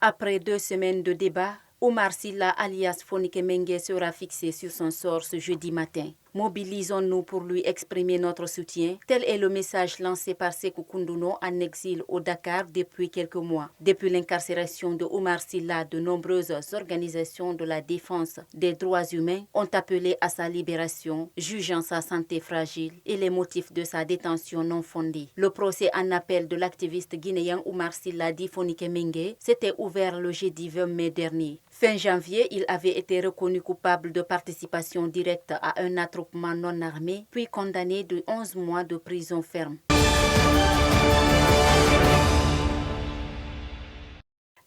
Après 2 semaines de débat, Oumar Silla alias Fonike Mengue sera fixé sur son sort ce jeudi matin. Mobilisons-nous pour lui exprimer notre soutien. Tel est le message lancé par Sékou Koundono en exil au Dakar depuis quelques mois. Depuis l'incarcération de Oumar Silla, de nombreuses organisations de la défense des droits humains ont appelé à sa libération, jugeant sa santé fragile et les motifs de sa détention non fondés. Le procès en appel de l'activiste guinéen Oumar Silla dit Fonike Mengue s'était ouvert le jeudi 20 mai dernier. Fin janvier, il avait été reconnu coupable de participation directe à un attroupement non armé, puis condamné de 11 mois de prison ferme.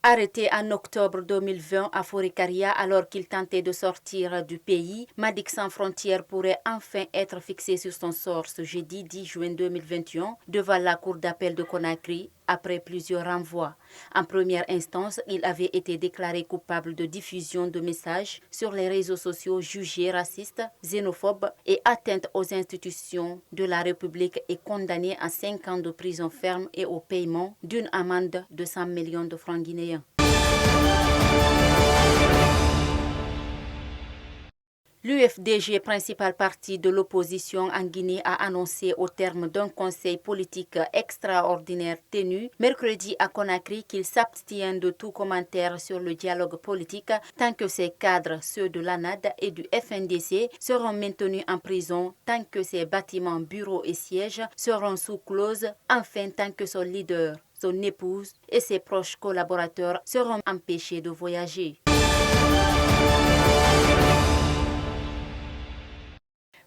Arrêté en octobre 2020 à Forikaria alors qu'il tentait de sortir du pays, Médecins sans frontières pourrait enfin être fixé sur son sort ce jeudi 10 juin 2021 devant la cour d'appel de Conakry après plusieurs renvois. En première instance, il avait été déclaré coupable de diffusion de messages sur les réseaux sociaux jugés racistes, xénophobes et atteintes aux institutions de la République et condamné à 5 ans de prison ferme et au paiement d'une amende de 100 millions de francs guinéens. L'UFDG, principal parti de l'opposition en Guinée, a annoncé au terme d'un conseil politique extraordinaire tenu mercredi à Conakry qu'il s'abstient de tout commentaire sur le dialogue politique tant que ses cadres, ceux de l'ANAD et du FNDC, seront maintenus en prison, tant que ses bâtiments, bureaux et sièges seront sous clause, enfin tant que son leader, son épouse et ses proches collaborateurs seront empêchés de voyager.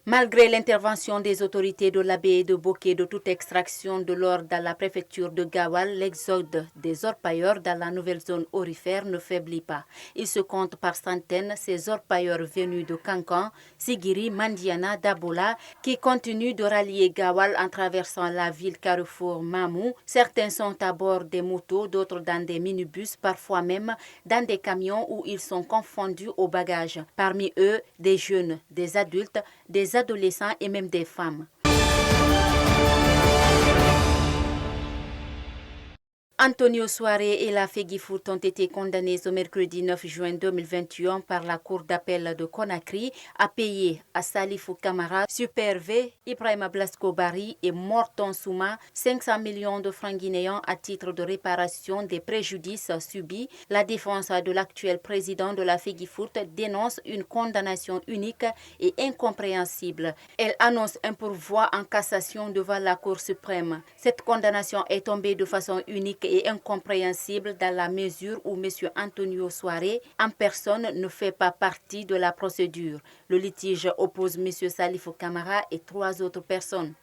Malgré l'intervention des autorités de l'abbaye de Boké de toute extraction de l'or dans la préfecture de Gawal, l'exode des orpailleurs dans la nouvelle zone aurifère ne faiblit pas. Il se compte par centaines ces orpailleurs venus de Kankan, Sigiri, Mandiana, Dabola, qui continuent de rallier Gawal en traversant la ville carrefour Mamou. Certains sont à bord des motos, d'autres dans des minibus, parfois même dans des camions où ils sont confondus aux bagages. Parmi eux, des jeunes, des adultes, des adolescents et même des femmes. Antonio Soare et la Fegifoot ont été condamnés ce mercredi 9 juin 2021 par la cour d'appel de Conakry à payer à Salifou Camara, Super V, Ibrahima Blasco Bari et Morton Souma 500 millions de francs guinéens à titre de réparation des préjudices subis. La défense de l'actuel président de la Fegifoot dénonce une condamnation unique et incompréhensible. Elle annonce un pourvoi en cassation devant la Cour suprême. Cette condamnation est tombée de façon unique et incompréhensible dans la mesure où M. Antonio Soare en personne ne fait pas partie de la procédure. Le litige oppose M. Salifou Camara et 3 autres personnes.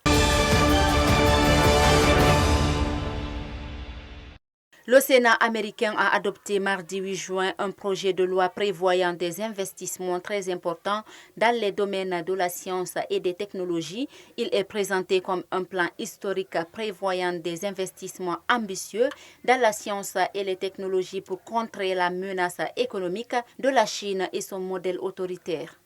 Le Sénat américain a adopté mardi 8 juin un projet de loi prévoyant des investissements très importants dans les domaines de la science et des technologies. Il est présenté comme un plan historique prévoyant des investissements ambitieux dans la science et les technologies pour contrer la menace économique de la Chine et son modèle autoritaire.